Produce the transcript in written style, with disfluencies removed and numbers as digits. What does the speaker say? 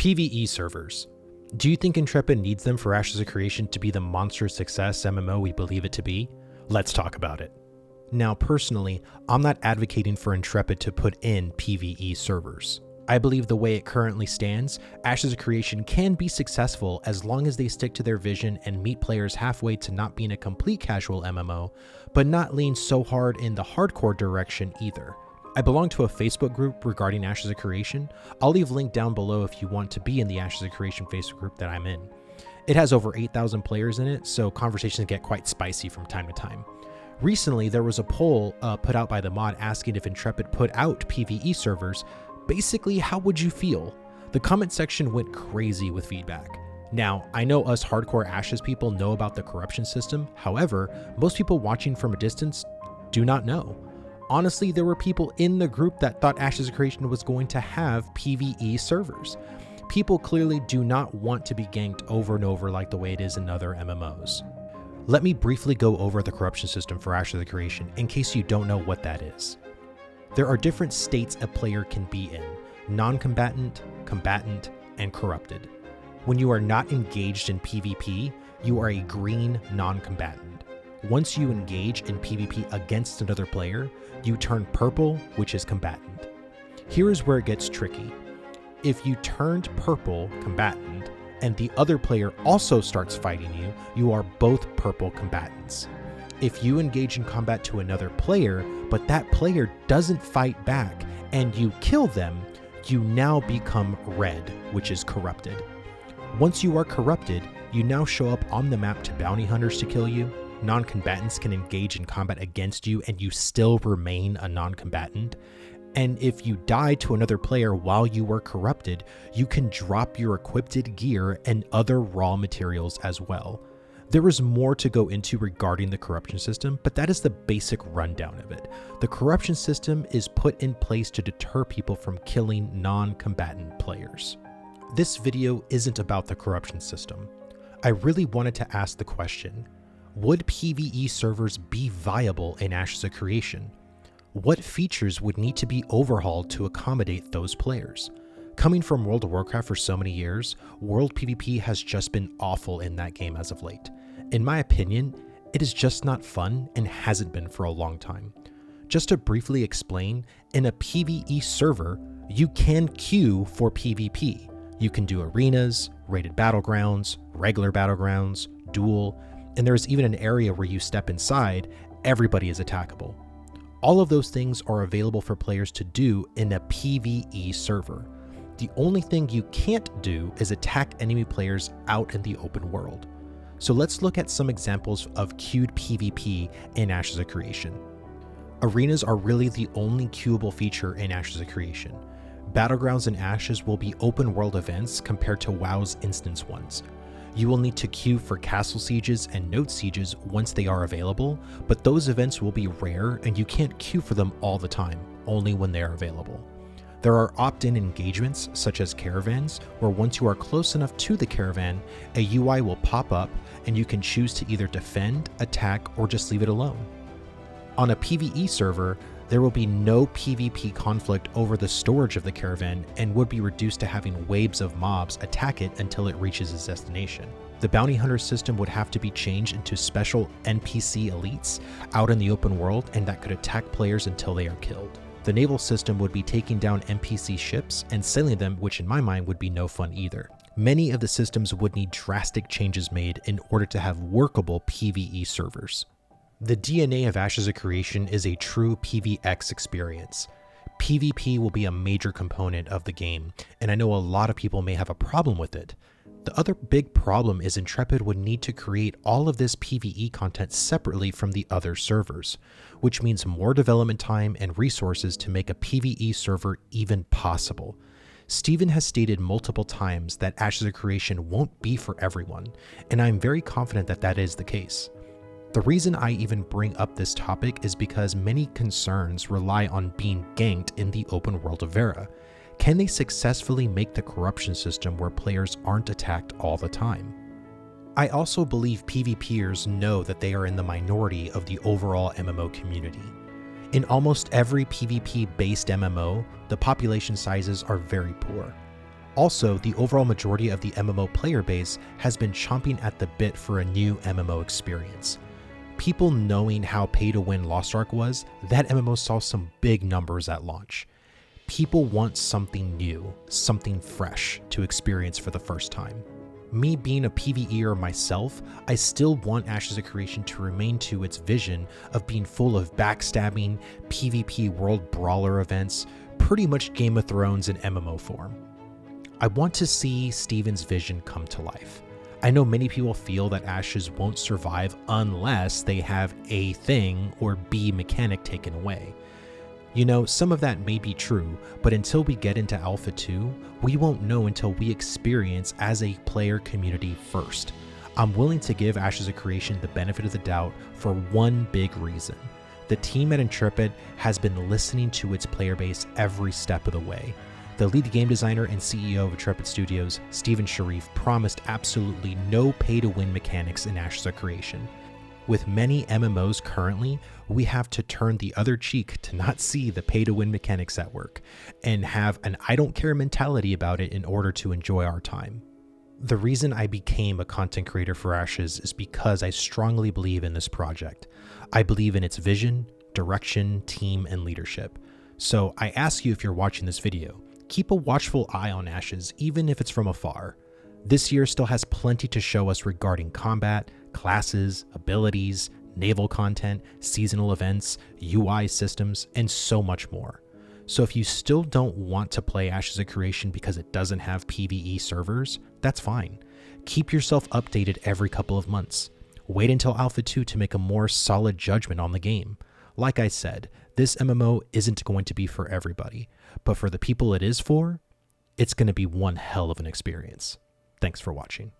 PvE servers. Do you think Intrepid needs them for Ashes of Creation to be the monstrous success MMO we believe it to be? Let's talk about it. Now, personally, I'm not advocating for Intrepid to put in PvE servers. I believe the way it currently stands, Ashes of Creation can be successful as long as they stick to their vision and meet players halfway to not being a complete casual MMO, but not lean so hard in the hardcore direction either. I belong to a Facebook group regarding Ashes of Creation. I'll leave a link down below if you want to be in the Ashes of Creation Facebook group that I'm in. It has over 8,000 players in it, so conversations get quite spicy from time to time. Recently, there was a poll put out by the mod asking if Intrepid put out PvE servers. Basically, how would you feel? The comment section went crazy with feedback. Now, I know us hardcore Ashes people know about the corruption system. However, most people watching from a distance do not know. Honestly, there were people in the group that thought Ashes of Creation was going to have PvE servers. People clearly do not want to be ganked over and over like the way it is in other MMOs. Let me briefly go over the corruption system for Ashes of Creation in case you don't know what that is. There are different states a player can be in: non-combatant, combatant, and corrupted. When you are not engaged in PvP, you are a green non-combatant. Once you engage in PvP against another player, you turn purple, which is combatant. Here is where it gets tricky. If you turned purple, combatant, and the other player also starts fighting you, you are both purple combatants. If you engage in combat to another player, but that player doesn't fight back and you kill them, you now become red, which is corrupted. Once you are corrupted, you now show up on the map to bounty hunters to kill you. Non-combatants can engage in combat against you and you still remain a non-combatant. And if you die to another player while you were corrupted, you can drop your equipped gear and other raw materials as well. There is more to go into regarding the corruption system, but that is the basic rundown of it. The corruption system is put in place to deter people from killing non-combatant players. This video isn't about the corruption system. I really wanted to ask the question: would PvE servers be viable in Ashes of Creation? What features would need to be overhauled to accommodate those players? Coming from World of Warcraft for so many years, World PvP has just been awful in that game as of late. In my opinion, it is just not fun and hasn't been for a long time. Just to briefly explain, in a PvE server, you can queue for PvP. You can do arenas, rated battlegrounds, regular battlegrounds, duel, and there's even an area where you step inside, everybody is attackable. All of those things are available for players to do in a PvE server. The only thing you can't do is attack enemy players out in the open world. So let's look at some examples of queued PvP in Ashes of Creation. Arenas are really the only queuable feature in Ashes of Creation. Battlegrounds and Ashes will be open world events compared to WoW's instance ones. You will need to queue for castle sieges and node sieges once they are available, but those events will be rare and you can't queue for them all the time, only when they are available. There are opt-in engagements, such as caravans, where once you are close enough to the caravan, a UI will pop up and you can choose to either defend, attack, or just leave it alone. On a PvE server, there will be no PvP conflict over the storage of the caravan and would be reduced to having waves of mobs attack it until it reaches its destination. The bounty hunter system would have to be changed into special NPC elites out in the open world and that could attack players until they are killed. The naval system would be taking down NPC ships and sailing them, which in my mind would be no fun either. Many of the systems would need drastic changes made in order to have workable PvE servers. The DNA of Ashes of Creation is a true PvX experience. PvP will be a major component of the game, and I know a lot of people may have a problem with it. The other big problem is Intrepid would need to create all of this PvE content separately from the other servers, which means more development time and resources to make a PvE server even possible. Steven has stated multiple times that Ashes of Creation won't be for everyone, and I'm very confident that that is the case. The reason I even bring up this topic is because many concerns rely on being ganked in the open world of Vera. Can they successfully make the corruption system where players aren't attacked all the time? I also believe PvPers know that they are in the minority of the overall MMO community. In almost every PvP-based MMO, the population sizes are very poor. Also, the overall majority of the MMO player base has been chomping at the bit for a new MMO experience. People knowing how pay-to-win Lost Ark was, that MMO saw some big numbers at launch. People want something new, something fresh to experience for the first time. Me being a PvEer myself, I still want Ashes of Creation to remain to its vision of being full of backstabbing, PvP world brawler events, pretty much Game of Thrones in MMO form. I want to see Steven's vision come to life. I know many people feel that Ashes won't survive unless they have A thing or B mechanic taken away. You know, some of that may be true, but until we get into Alpha 2, we won't know until we experience as a player community first. I'm willing to give Ashes of Creation the benefit of the doubt for one big reason. The team at Intrepid has been listening to its player base every step of the way. The lead game designer and CEO of Intrepid Studios, Steven Sharif, promised absolutely no pay-to-win mechanics in Ashes of Creation. With many MMOs currently, we have to turn the other cheek to not see the pay-to-win mechanics at work, and have an I don't care mentality about it in order to enjoy our time. The reason I became a content creator for Ashes is because I strongly believe in this project. I believe in its vision, direction, team, and leadership. So I ask you, if you're watching this video, keep a watchful eye on Ashes, even if it's from afar. This year still has plenty to show us regarding combat, classes, abilities, naval content, seasonal events, UI systems, and so much more. So if you still don't want to play Ashes of Creation because it doesn't have PvE servers, that's fine. Keep yourself updated every couple of months. Wait until Alpha 2 to make a more solid judgment on the game. Like I said, this MMO isn't going to be for everybody, but for the people it is for, it's going to be one hell of an experience. Thanks for watching.